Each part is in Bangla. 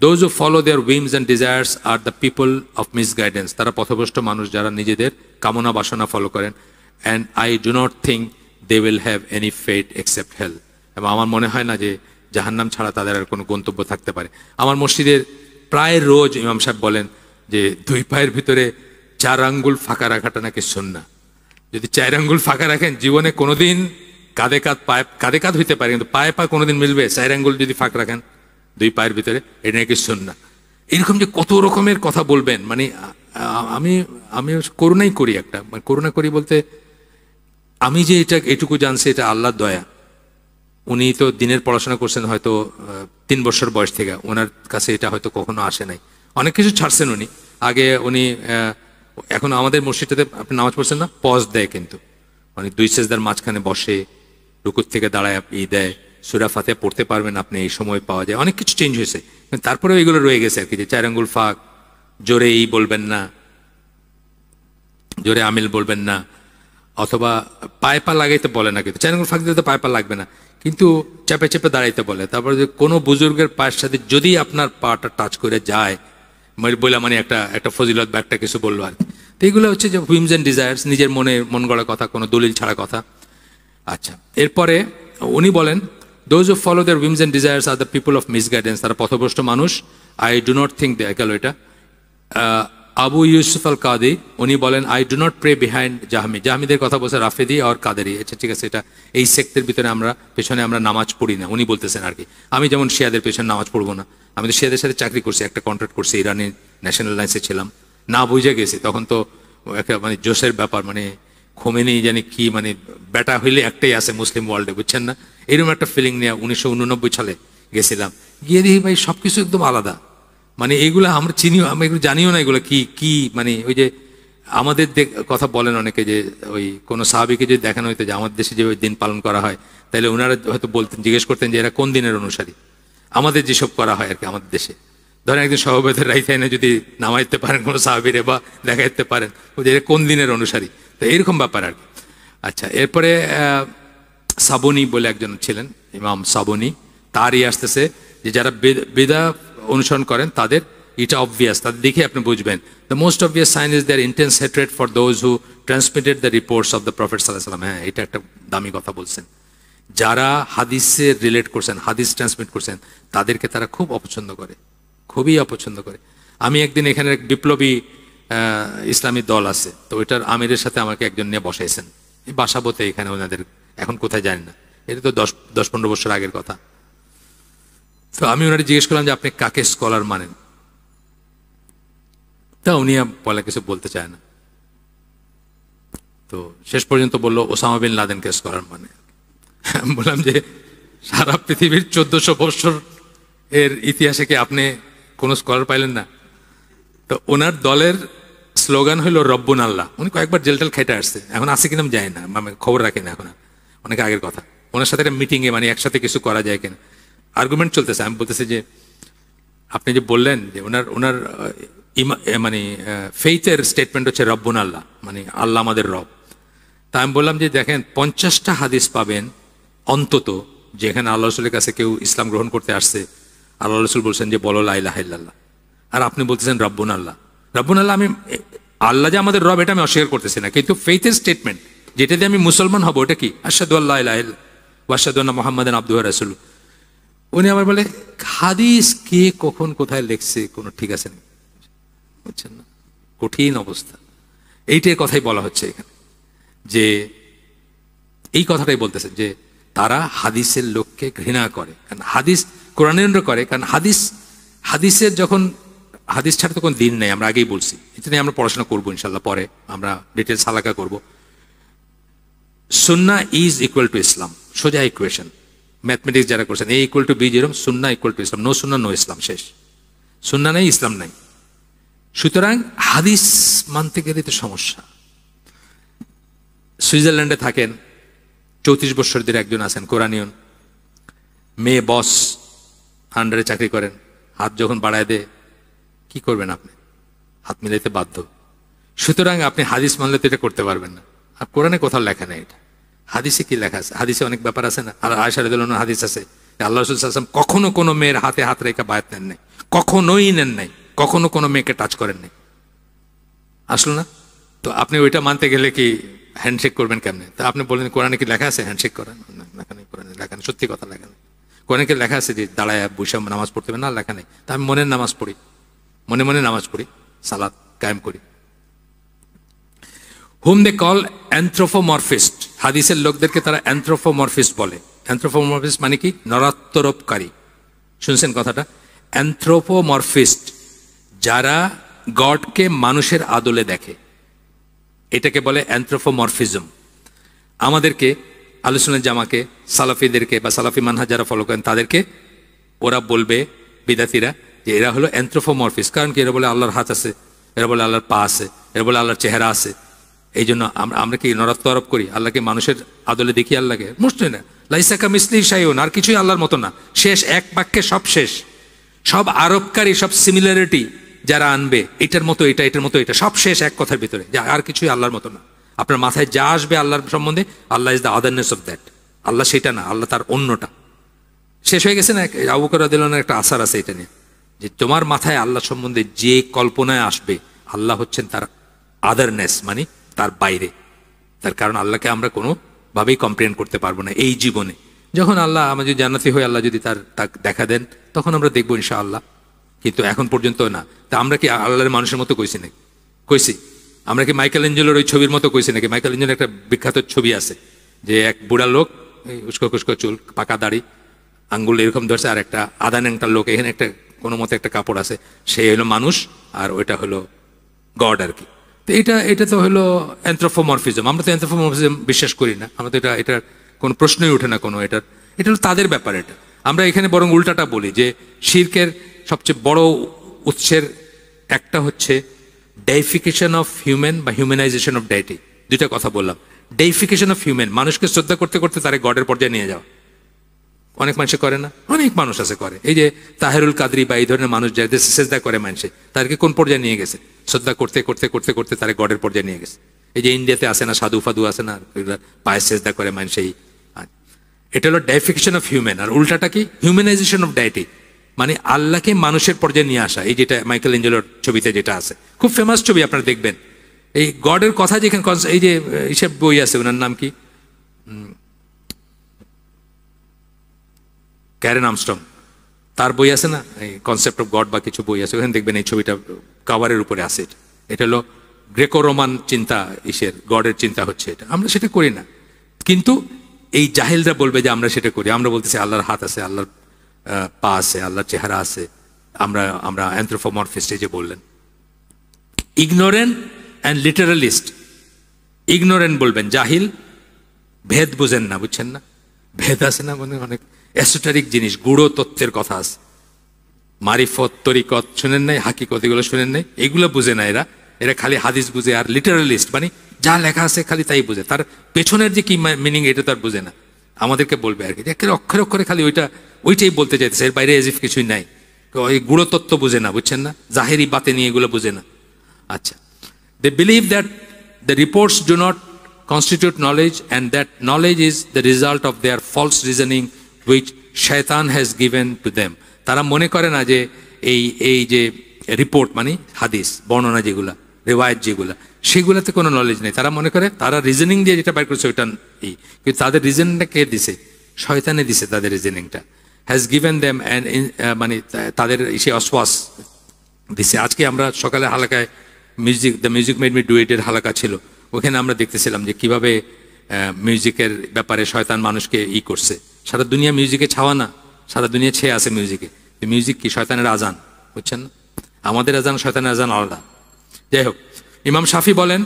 Those who follow their whims and desires are the people of misguidance. তারা পথভ্রষ্ট মানুষ যারা নিজেদের কামনা বাসনা ফলো করেন। And I do not think they will have any fate except hell. এবং আমার মনে হয় না যে জাহান্নাম ছাড়া তাদের আর কোনো গন্তব্য থাকতে পারে। আমার মসজিদের প্রায় রোজ ইমাম সাহেব বলেন যে 2 পায়ের ভিতরে 4 আঙ্গুল ফাঁকা রাখাটা নাকি সুন্নাহ। যদি 4 আঙ্গুল ফাঁকা রাখেন জীবনে কোনোদিন কাঁধে কাঁধ হইতে পারে, কিন্তু পায়ে পা কোনোদিন মিলবে? 4 আঙ্গুল যদি ফাঁকা রাখেন 2 পায়ের ভিতরে, এটা নাকি সুন্নাহ। এরকম যে কত রকমের কথা বলবেন, মানে আমি করুণাই করি একটা, মানে করুণা করি বলতে আমি যে এটুকু জানছি এটা আল্লাহর দয়া। উনি তো দিনের পড়াশোনা করছেন হয়তো 3 বছর বয়স থেকে, ওনার কাছে এটা হয়তো কখনো আসে নাই। অনেক কিছু ছাড়ছেন উনি আগে। উনি এখন আমাদের মসজিদটাতে আপনি নামাজ পড়ছেন না, পজ দেয়, কিন্তু মানে 2 সেজদার মাঝখানে বসে রুকুর থেকে দাঁড়ায় দেয়, সূরা ফাতিহা পড়তে পারবেন আপনি, এই সময় পাওয়া যায়। অনেক কিছু চেঞ্জ হয়েছে, তারপরেও এগুলো রয়ে গেছে আর কি, যে 4 আঙ্গুল ফাঁক, জোরে এই বলবেন না, জোরে আমিল বলবেন না, অথবা পায়ে পা লাগাইতে বলে না, কিন্তু 4 আঙ্গুল ফাঁক দিতে তো পায়ে পা লাগবে না, কিন্তু চেপে চেপে দাঁড়াইতে বলে। তারপরে যে কোনো বুজুর্গের পায়ের সাথে যদি আপনার পাটা টাচ করে যায় বলে, মানে একটা ফজিলত বা একটা কিছু বললো আর কি। তো এইগুলো হচ্ছে যে হুইমস অ্যান্ড ডিজায়ার্স, নিজের মন গড়া কথা, কোনো দলিল ছাড়া কথা। আচ্ছা, এরপরে উনি বলেন those who follow their whims and desires are the people of misguidance. তারা পথভ্রষ্ট মানুষ। I do not think গেল এটা। আবু ইউসুফ আল কাদি উনি বলেন I do not pray behind জাহমি। জাহমিদের কথা বলছে রাফেদি আর কাদেরি। আচ্ছা ঠিক আছে, এটা এই সেক্টের ভিতরে পেছনে আমরা নামাজ পড়ি না, উনি বলতেছেন আর কি। আমি যেমন শিয়াদের পেছনে নামাজ পড়বো না, আমি তো শিয়াদের সাথে চাকরি করছি, একটা কন্ট্রাক্ট করছি, ইরানি ন্যাশনাল লাইন্সে ছিলাম, না বুঝে গেছি তখন তো একটা মানে জোশের ব্যাপার, মানে খোমেনি জানি কি, মানে বেটা হইলে একটাই আছে মুসলিম ওয়ার্ল্ডে, বুঝছেন না, এরকম একটা ফিলিং নিয়ে 1989 সালে গেছিলাম। গিয়ে দেখি ভাই সবকিছু একদম আলাদা, মানে এইগুলো আমরা চিনিও, আমরা এগুলো জানিও না এগুলো কি মানে ওই যে আমাদের কথা বলেন অনেকে যে ওই কোনো সাহাবীকে যদি দেখানো হইতো যে আমাদের দেশে যে ওই দিন পালন করা হয়, তাহলে ওনারা হয়তো বলতেন, জিজ্ঞেস করতেন যে এরা কোন দিনের অনুসারী, আমাদের যেসব করা হয় আর কি আমাদের দেশে। ধরেন একদিন সহবেদের রাইতাইনে যদি নামাইতে পারেন কোনো সাহাবীরে বা দেখাইতে পারেন যে এরা কোন দিনের অনুসারী, তো এইরকম ব্যাপার আর কি। আচ্ছা, এরপরে সাবনি বলে একজন ছিলেন, ইমাম সাবনি, তারই আসতেছে যে যারা বেদা অনুসরণ করেন তাদের এটা অবভিয়াস, তাদের দেখে আপনি বুঝবেন। The most obvious sign is their intense hatred for those who transmitted the reports of the prophet সাল্লাল্লাহু আলাইহি ওয়াসাল্লাম। হ্যাঁ, এটা একটা দামি কথা বলছেন। যারা হাদিসে রিলেট করছেন, হাদিস ট্রান্সমিট করছেন, তাদেরকে তারা খুব অপছন্দ করে, খুবই অপছন্দ করে। আমি একদিন এখানে এক বিপ্লবী ইসলামী দল আছে, তো ওইটার আমিরের সাথে আমাকে একজন নিয়ে বসাইছেন, এই বাসাবোতে এখানে, ওনাদের এখন কোথায় জানি না, এটা তো 10-15 বছর আগের কথা। তো আমি ওনারে জিজ্ঞেস করলাম যে আপনি কাকে স্কলার মানেন, তা উনি বলে কিছু বলতে চায় না। তো শেষ পর্যন্ত বললো ওসামা বিন লাদেনকে স্কলার মানে। বললাম যে সারা পৃথিবীর 1400 বছর এর ইতিহাসে কি আপনি কোনো স্কলার পাইলেন না? তো ওনার দলের স্লোগান হইল রব্বুন আল্লাহ। উনি কয়েকবার জেলটেল খেটে আসছে, এখন আছে কিনা যায় না, আমি খবর রাখি না, এখন অনেক আগের কথা। ওনার সাথে একটা মিটিংয়ে মানে একসাথে কিছু করা যায় কিনা আর্গুমেন্ট চলতেছে। আমি বলতেছি যে আপনি যে বললেন যে ওনার মানে ফেইথের স্টেটমেন্ট হচ্ছে রব্বুন আল্লাহ, মানে আল্লাহ আমাদের রব। তা আমি বললাম যে দেখেন 50টা হাদিস পাবেন অন্তত যেখানে আল্লাহ রসুলের কাছে কেউ ইসলাম গ্রহণ করতে আসছে, আল্লাহ রসুল বলছেন যে বলো লা ইলাহা ইল্লাল্লাহ, আর আপনি বলতেছেন রব্বুন আল্লাহ। রব্বুন আল্লাহ, আমি আল্লাহ যে আমাদের রব এটা আমি অস্বীকার করতেছি না, কিন্তু ফেইথের স্টেটমেন্ট যেটা দিয়ে আমি মুসলমান হব ওটা কি? আশহাদু আল্লা ইলাহা ইল্লাল্লাহ ওয়া আশহাদু আন্না মুহাম্মাদান আবদুহু ওয়া রাসূলুহু। উনি আবার বলে হাদিস কে কখন কোথায় লিখছে কোনো ঠিক আছে না, বুঝছেন না, কঠিন অবস্থা। এইটার কথাই বলা হচ্ছে এখানে, যে এই কথাটাই বলতেছে যে তারা হাদিসের লোককে ঘৃণা করে, কারণ হাদিস কোরআনের করে, কারণ হাদিসের যখন হাদিস ছাড়া তো কোনো দিন নেই, আমরা আগেই বলছি, এটা নিয়ে আমরা পড়াশোনা করবো ইনশাল্লাহ, পরে আমরা ডিটেলস হালাকা করবো। সুন্নাহ ইজ ইকুয়াল টু ইসলাম, সোজা ইকুয়েশন, ম্যাথমেটিক্স যারা করছেন, এ ইকুয়াল টু বি যেরকম, সুন্নাহ equal to Islam, no Sunnah no ইসলাম, শেষ। সুন্নাহ নাই, ইসলাম নাই। সুতরাং হাদিস মানতে গেলে তো সমস্যা। সুইজারল্যান্ডে থাকেন, 34 বছরদের একজন আছেন কোরআনিয়ন, মেয়ে বস আন্ডারে চাকরি করেন, হাত যখন বাড়ায় দেয় কি করবেন আপনি? হাত মিলাইতে বাধ্য। সুতরাং আপনি হাদিস মানলে তো এটা করতে পারবেন না। আর কোরআনে কোথাও লেখা নেই এটা, হাদিসে কি লেখা আছে? হাদিসে অনেক ব্যাপার আছে না, আর আয়েশা রাদিয়াল্লাহু আনহা হাদিস আছে আল্লাহ রাসূল সাল্লাল্লাহু আলাইহি ওয়াসাল্লাম কখনো কোনো মেয়ের হাতে হাত রেখে বায়াত নেন নাই, কখনোই নেন নাই, কখনো কোনো মেয়েকে টাচ করেন নাই। আসলো না? তো আপনি ওইটা মানতে গেলে কি হ্যান্ডশেক করবেন কেমনে? তা আপনি বললেন কোরআনে কি লেখা আছে হ্যান্ডশেক করেন? লেখা নেই, কোরআনে লেখা নেই, সত্যি কথা লেখা নেই। কোরআনে কি লেখা আছে যে দাঁড়ায় বৈশাখ নামাজ পড়তে হবে? না, লেখা নেই। তা আমি মনের নামাজ পড়ি, মনে মনে নামাজ পড়ি, সালাত কায়েম করি। হুম দে কল অ্যানথ্রোপোমরফিস্ট, হাদিসের লোকদেরকে তারা অ্যানথ্রোপোমরফিস্ট বলে। অ্যানথ্রোপোমরফিস্ট মানে কি? নরাত্তরোপকারী। শুনছেন কথাটা? অ্যানথ্রোপোমরফিস্ট, যারা গডকে মানুষের আদলে দেখে, এটাকে বলে অ্যানথ্রোপোমরফিজম। আমাদেরকে আলোচনার জামাকে, সালাফিদেরকে বা সালাফি মানহাজ যারা ফলো করেন তাদেরকে ওরা বলবে, বিদাতিরা, যে এরা হলো অ্যানথ্রোপোমরফিস্ট। কারণ কি? এরা বলে আল্লাহর হাত আছে, এরা বলে আল্লাহর পা আছে, এরা বলে আল্লাহর চেহারা আছে। এই জন্য আমরা কি নরাত্ব আরোপ করি? আল্লাহকে মানুষের আদলে দেখি আল্লাহকে? মুশকিল না। লাইসাকা মিসলি শাইউন, আর কিছুই আল্লাহর মতো না। শেষ, এক বাক্যে সব শেষ। সব আরোপকারী, সব সিমিলারিটি যারা আনবে, এটার মতো এটা, এটার মতো এটা, সব শেষ এক কথার ভিতরে, যে আর কিছুই আল্লাহর মতো না। আপনার মাথায় যা আসবে আল্লাহর সম্বন্ধে, আল্লাহ ইজ দ্য আদারনেস অফ দ্যাট। আল্লাহ সেটা না, আল্লাহ তার অন্যটা। শেষ হয়ে গেছে না? আবু বকর রাদিয়াল্লাহু আনহু একটা আসার আছে এটা নিয়ে, যে তোমার মাথায় আল্লাহ সম্বন্ধে যে কল্পনায় আসবে, আল্লাহ হচ্ছেন তার আদারনেস, মানে তার বাইরে। তার কারণ আল্লাহকে আমরা কোনোভাবেই কম্প্রিহেন্ড করতে পারবো না এই জীবনে। যখন আল্লাহ আমাদের যদি জান্নাতি হয়ে আল্লাহ যদি তার দেখা দেন, তখন আমরা দেখবো ইনশাআল্লাহ। কিন্তু এখন পর্যন্ত না। তা আমরা কি আল্লাহর মানুষের মতো কইছি নাকি? কইছি? আমরা কি মাইকেল এঞ্জেলোর ওই ছবির মতো কইছি নাকি? মাইকেল এঞ্জেলোর একটা বিখ্যাত ছবি আছে, যে এক বুড়া লোক, উস্কো খুস্কো চুল, পাকা দাড়ি, আঙ্গুল এরকম ধরছে, আর একটা আধা ন্যাংটা লোক, এখানে একটা কোনো মতে একটা কাপড় আছে, সে হলো মানুষ আর ওইটা হলো গড আর কি। তো এটা তো হলো অ্যানথ্রোপোমরফিজম। আমরা তো অ্যানথ্রোপোমরফিজম বিশ্বাস করি না, আমরা তো এটার কোনো প্রশ্নই ওঠে না কোনো। এটা হলো তাদের ব্যাপার। এটা আমরা এখানে বরং উল্টাটা বলি, যে শিরকের সবচেয়ে বড় উৎসের একটা হচ্ছে ডেইফিকেশন অফ হিউম্যান বা হিউম্যানাইজেশন অফ ডেইটি। দুইটা কথা বললাম। ডেইফিকেশন অফ হিউম্যান, মানুষকে শ্রদ্ধা করতে করতে তারা গডের পর্যায়ে নিয়ে যাওয়া। অনেক মানুষে করে না? অনেক মানুষ আছে করে। এই যে তাহেরুল কাদরি বা এই ধরনের মানুষ যাদের সেজদা করে মানুষে, তাদেরকে কোন পর্যায়ে নিয়ে গেছে? শ্রদ্ধা করতে করতে করতে করতে তারা গডের পর্যায়ে নিয়ে গেছে। এই যে ইন্ডিয়াতে আসে না, সাধু ফাধু আসে না, পায়ে সেজদা করে মানুষেই। এটা হলো ডেইফিকেশন অফ হিউম্যান। আর উল্টাটা কি? হিউম্যানাইজেশন অফ ডেইটি, মানে আল্লাহকে মানুষের পর্যায়ে নিয়ে আসা। এই যেটা মাইকেল এঞ্জেলোর ছবিতে যেটা আছে, খুব ফেমাস ছবি, আপনারা দেখবেন। এই গডের কথা যেখানে, এই যে হিসেব বই আছে, ওনার নাম কি, ক্যারেন আর্মস্ট্রং, তার বই আছে না, এই কনসেপ্ট অফ গড বা কিছু বই আছে, ওখানে দেখবেন এই ছবিটা কাভারের উপরে আছে। এটা হলো গ্রেকো রোমান চিন্তা, গডের চিন্তা হচ্ছে এটা। আমরা সেটা করি না, কিন্তু এই জাহেলরা বলবে যে আমরা সেটা করি। আমরা বলতেছি আল্লাহর হাত আছে, আল্লাহর পা আছে, আল্লাহর চেহারা আছে। আমরা অ্যানথ্রোপোমরফিস্ট, যে বললেন। Ignorant and লিটারালিস্ট। ইগনোরেন্ট বলবেন, জাহিল, ভেদ বুঝেন না, বুঝছেন না? ভেদ আছে না, মানে অনেক এসোটারিক জিনিস, গুড়ো তত্ত্বের কথা আছে। মারিফত, তরিকত শুনেন নাই, হাকিকত এগুলো শুনেন নাই, এগুলো বুঝে না এরা খালি হাদিস বুঝে। আর লিটারালিস্ট মানে যা লেখা আছে খালি তাই বুঝে, তার পেছনের যে কি মিনিং এটা তার বুঝে না। আমাদেরকে বলবে আর কি, অক্ষরে অক্ষরে খালি ওইটাই বলতে চাইতেছে, এর বাইরে এজিফ কিছুই নাই। ওই গুড়ো তত্ত্ব বুঝে না, বুঝছেন না? জাহেরি বাতে নিয়ে এগুলো বুঝে না। আচ্ছা, they believe that the reports do not constitute knowledge, and that knowledge is the result of their false reasoning which shaitan has given to them. তারা মনে করে না যে এই যে রিপোর্ট মানে হাদিস বর্ণনা, যেগুলা রিওয়ায়াত যেগুলা, সেগুলাতে কোনো নলেজ নেই। তারা মনে করে তারা রিজনিং দিয়ে যেটা বের করছে ওইটা কিন্তু তাদের রিজনিংটা কে দিছে? শয়তানে দিছে তাদের রিজনিংটা। হ্যাজ গিভেন দেম মানে তাদের সে অশ্বাস দিছে। আজকে আমরা সকালে হালাকায় the music made me do ইটের হালাকা ছিল, ওখানে আমরা দেখতেছিলাম যে কিভাবে মিউজিকের ব্যাপারে শয়তান মানুষকে করছে। সারা দুনিয়া মিউজিকে ছাওয়া না, সারা দুনিয়া ছেয়ে আছে মিউজিকে। মিউজিক কি? শয়তানের আজান, বুঝছেন না? আমাদের আজান, শয়তানের আজান আলাদা। যাই হোক, ইমাম শাফি বলেন,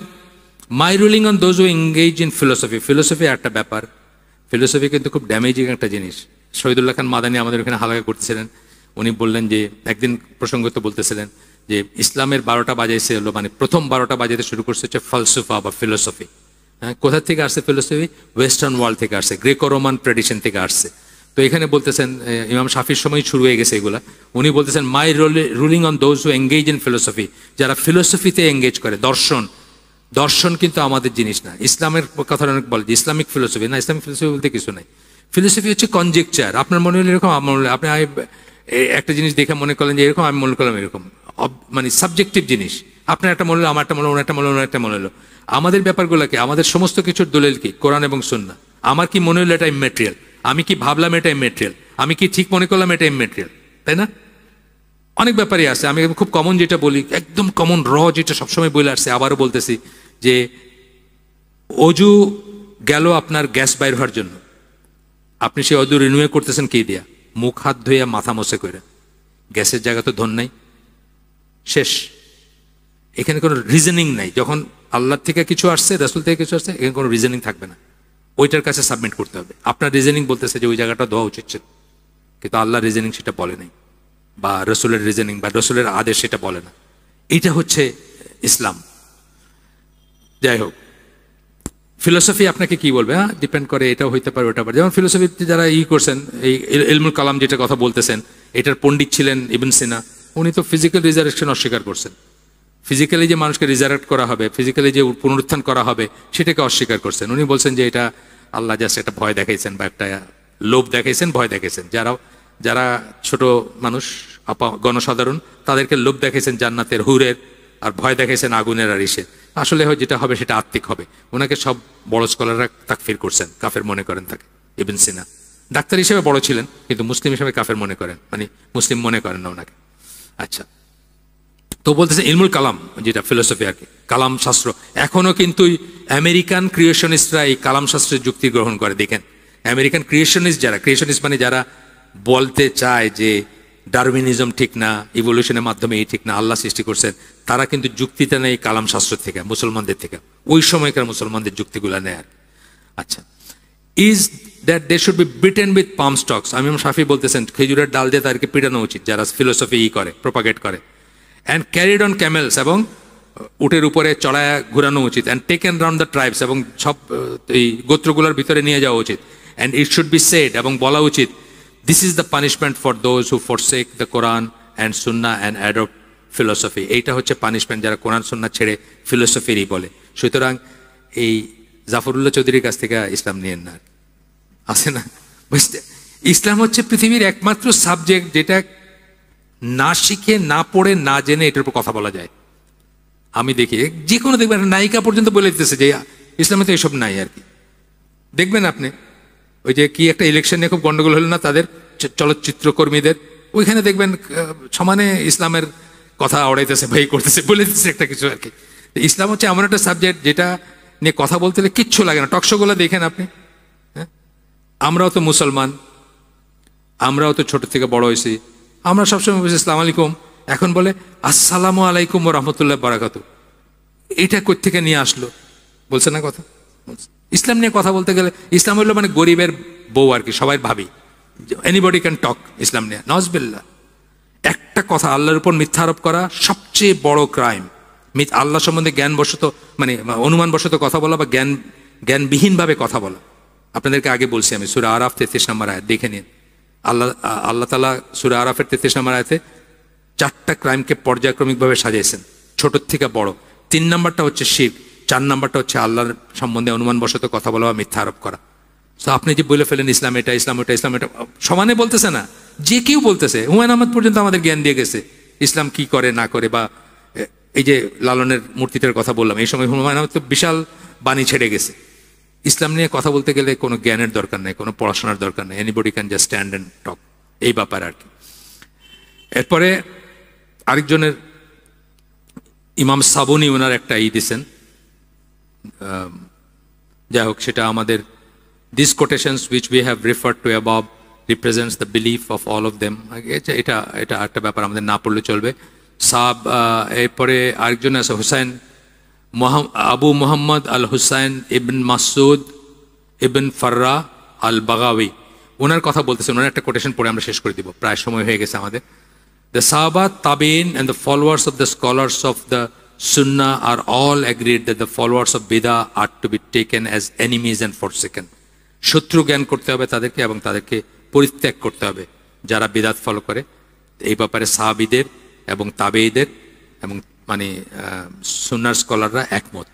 my ruling on those who engage in philosophy. Philosophy একটা ব্যাপার, ফিলোসফি কিন্তু খুব ড্যামেজিং একটা জিনিস। শহীদুল্লাহ খান মাদানী আমাদের ওখানে হালাকা করতেছিলেন, উনি বললেন যে একদিন প্রসঙ্গত বলতেছিলেন যে ইসলামের 12টা বাজাইছে হলো, মানে প্রথম 12টা বাজাইতে শুরু করছে হচ্ছে ফালসুফা বা ফিলোসফি। হ্যাঁ, কোথা থেকে আসছে ফিলোসফি? ওয়েস্টার্ন ওয়ার্ল্ড থেকে আসছে, গ্রেকো রোমান ট্র্যাডিশন থেকে আসছে। তো এখানে বলতেছেন ইমাম শাফির সময় শুরু হয়ে গেছে এগুলা। উনি বলতেছেন my ruling on those who engage in philosophy, যারা ফিলোসফিতে এঙ্গেজ করে। দর্শন কিন্তু আমাদের জিনিস না। ইসলামের কথা অনেক বলে যে ইসলামিক ফিলোসফি, না, ইসলামিক ফিলোসফি বলতে কিছু নাই। ফিলোসফি হচ্ছে কনজেকচার। আপনার মনে হলো এরকম, আমার মনে হলো, আপনি একটা জিনিস দেখে মনে করলেন যে এরকম, আমি মনে করলাম এরকম, মানে সাবজেক্টিভ জিনিস। আপনার একটা মনে হলো, আমার একটা মনে হলো, ওনার একটা মনে হলো, ওনার একটা মনে হলো। আমাদের ব্যাপারগুলোকে, আমাদের সমস্ত কিছুর দলিল কি? কোরআন এবং সুন্নাহ। আমার কি মনে হলো এটা ইমেটেরিয়াল, আমি কি ভাবলাম এটা ইমেটেরিয়াল, আমি কি ঠিক মনে করলাম এটা ইমেটেরিয়াল, তাই না? অনেক ব্যাপারই আছে। আমি খুব কমন যেটা বলি, একদম কমন যেটা সবসময় বলে আসছে, আবারও বলতেছি, যে অজু গেল আপনার গ্যাস বাইর হওয়ার জন্য, আপনি সেই অজু রিনিউ করতেছেন কি দিয়া? মুখ হাত ধুইয়া মাথা মশে করে। গ্যাসের জায়গা তো ধন নাই, শেষ। এখানে কোনো রিজনিং নাই। যখন আল্লাহ থেকে কিছু আসছে, রাসূল থেকে কিছু আসছে, এখানে কোনো রিজনিং থাকবে না, ওইটার কাছে সাবমিট করতে হবে। আপনার রিজনিং বলতেছে যে ওই জায়গাটা দেওয়া উচিত ছিল, কিন্তু আল্লাহ রিজনিং সেটা বলে নাই, বা রসুলের রিজনিং বা রসুলের আদেশ সেটা বলে না। এটা হচ্ছে ইসলাম। যাই হোক, ফিলোসফি আপনাকে কি বলবে? হ্যাঁ, ডিপেন্ড করে, এটাও হইতে পারে, ওটা পারে। যেমন ফিলোসফিতে যারা করছেন, এই ইলমুল কালাম যেটা কথা বলতেছেন, এটার পণ্ডিত ছিলেন ইবন সিনা। উনি তো ফিজিক্যাল রিজারেকশন অস্বীকার করছেন। ফিজিক্যালি যে মানুষকে রিজারেক্ট করা হবে, ফিজিক্যালি যে পুনরুত্থান করা হবে, সেটাকে অস্বীকার করছেন। উনি বলছেন যে এটা আল্লাহ জাস্ট একটা ভয় দেখাইছেন, বা একটা লোভ দেখাইছেন, ভয় দেখাইছেন। যারা ছোট মানুষ, গণসাধারণ, তাদেরকে লোভ দেখাইছেন জান্নাতের, হুরের, আর ভয় দেখাইছেন আগুনের আর ইসের। আসলে যেটা হবে সেটা আত্মিক হবে। ওনাকে সব বড় স্কলাররা তাকফির করছেন, কাফের মনে করেন তাকে। ইবন সিনা ডাক্তার হিসেবে বড় ছিলেন, কিন্তু মুসলিম হিসেবে কাফের মনে করেন, মানে মুসলিম মনে করেন না ওনাকে। আচ্ছা, তো বলতেছে ইলমুল কালাম, যেটা ফিলোসফি আর কি, কালাম শাস্ত্র। এখনো কিন্তু আমেরিকান ক্রিয়েশনিস্টরা এই কালাম শাস্ত্রের যুক্তি গ্রহণ করে। দেখেন, আমেরিকান ক্রিয়েশনিস্ট যারা, ক্রিয়েশনিস্ট মানে যারা বলতে চায় যে ডারউইনিজম ঠিক না, ইভলিউশনের মাধ্যমে এই ঠিক না, আল্লাহ সৃষ্টি করছেন, তারা কিন্তু যুক্তিটা নেই কালাম শাস্ত্র থেকে, মুসলমানদের থেকে, ওই সময়কার মুসলমানদের যুক্তিগুলো নেয় আর। আচ্ছা, is that they should be beaten with palm stalks. ইমাম শাফি বলতেছেন খেজুরের ডাল দিয়ে তাদেরকে পিটানো উচিত যারা ফিলোসফি করে, প্রপাগেট করে। অ্যান্ড ক্যারিড অন ক্যামেলস, এবং উটের উপরে চড়ায় ঘুরানো উচিত। And taken round the tribes, এবং সব এই গোত্রগুলোর ভিতরে নিয়ে যাওয়া উচিত। And it should be said, এবং বলা উচিত, this is the punishment for those who forsake the Quran and Sunnah and adopt philosophy. এইটা হচ্ছে পানিশমেন্ট যারা কোরআন সুন্নাহ ছেড়ে ফিলোসফিরই বলে। সুতরাং এই জাফরুল্লাহ চৌধুরীর কাছ থেকে ইসলাম নিয়েন না, আছে না? বুঝতে, ইসলাম হচ্ছে পৃথিবীর একমাত্র সাবজেক্ট যেটা না শিখে, না পড়ে, না জেনে এটার উপর কথা বলা যায়। আমি দেখি যে কোনো, দেখবেন নায়িকা পর্যন্ত বলে দিতেছে যে ইসলামে তো এসব নাই আর কি। দেখবেন আপনি, ওই যে কি একটা ইলেকশন নিয়ে খুব গন্ডগোল হলো না তাদের, চলচ্চিত্র কর্মীদের, ওইখানে দেখবেন সমানে ইসলামের কথা ওড়াইতেছে, ভাই করতেছে, বলে দিতেছে একটা কিছু আর কি। ইসলাম হচ্ছে এমন একটা সাবজেক্ট যেটা নিয়ে কথা বলতে হলে কিচ্ছু লাগে না। টকশোগুলো দেখেন আপনি, হ্যাঁ, আমরাও তো মুসলমান, আমরাও তো ছোট থেকে বড় হয়েছি, আমরা সবসময় বলছি আসসালামু আলাইকুম, এখন বলে আসসালামু আলাইকুম ওয়া রাহমাতুল্লাহি ওয়া বারাকাতুহু। এটা কই থেকে নিয়ে আসলো? বলছে না কথা? ইসলাম নিয়ে কথা বলতে গেলে, ইসলাম হলো মানে গরিবের বউ আর কি, সবাই ভাবি এনিবডি ক্যান টক ইসলাম নিয়ে। নজবিল্লাহ, একটা কথা আল্লাহর উপর মিথ্যা আরোপ করা সবচেয়ে বড় ক্রাইম। আল্লাহ সম্বন্ধে জ্ঞানবশত, মানে অনুমানবশত কথা বলা, বা জ্ঞানবিহীনভাবে কথা বলা। আপনাদেরকে আগে বলছি আমি, সূরা আরাফ 33 নম্বর আয়াত দেখে নিন। আল্লাহ তাআলা সূরা আরাফের 33 নম্বর আয়াতে 4টা ক্রাইমকে পর্যায়ক্রমিকভাবে সাজিয়েছেন, ছোট থেকে বড়। 3 নম্বরটা হচ্ছে শিরক, 4 নম্বরটা হচ্ছে আল্লাহর সম্বন্ধে অনুমানবশত কথা বলা বা মিথ্যা আরোপ করা। তো আপনি যে বলে ফেলেন ইসলাম এটা, ইসলাম ওটা, ইসলাম এটা, সমানে বলতেছে না, যে কেউ বলতেছে। হুমায়ুন আহমদ পর্যন্ত আমাদের জ্ঞান দিয়ে গেছে ইসলাম কি করে না করে। বা এই যে লালনের মূর্তিটার কথা বললাম, এই সময় হুমায়ুন আহমদ তো বিশাল বাণী ছেড়ে গেছে। ইসলাম নিয়ে কথা বলতে গেলে কোনো জ্ঞানের দরকার নেই, কোনো পড়াশোনার দরকার নেই, anybody can just stand and talk, এই ব্যাপার আর কি। এরপরে আরেকজনের, ইমাম সাবুনি, ওনার একটা দিছেন, যাই হোক, সেটা আমাদের, this quotations which we have referred to above represents the belief of all of them. এটা একটা ব্যাপার, আমাদের না পড়লে চলবে। এরপরে আরেকজন আছে হুসাইন, আবু মোহাম্মদ আল হুসাইন ইবন মাসুদ ইবন ফাররা আল বাগাওয়ি, ওনার কথা বলতেছেন। ওনার একটা কোটেশন পড়ে আমরা শেষ করে দিব, প্রায় সময় হয়ে গেছে আমাদের। The Sahaba, Tabi'in and the followers of the scholars of the Sunnah are all agreed that the followers of Bid'ah are to be taken as enemies and forsaken. শত্রু জ্ঞান করতে হবে তাদেরকে, এবং তাদেরকে পরিত্যাগ করতে হবে যারা বিদআত ফলো করে। এই ব্যাপারে সাহাবীদের এবং তাবেঈদের এবং মানে সুন্নাহর স্কলাররা একমত।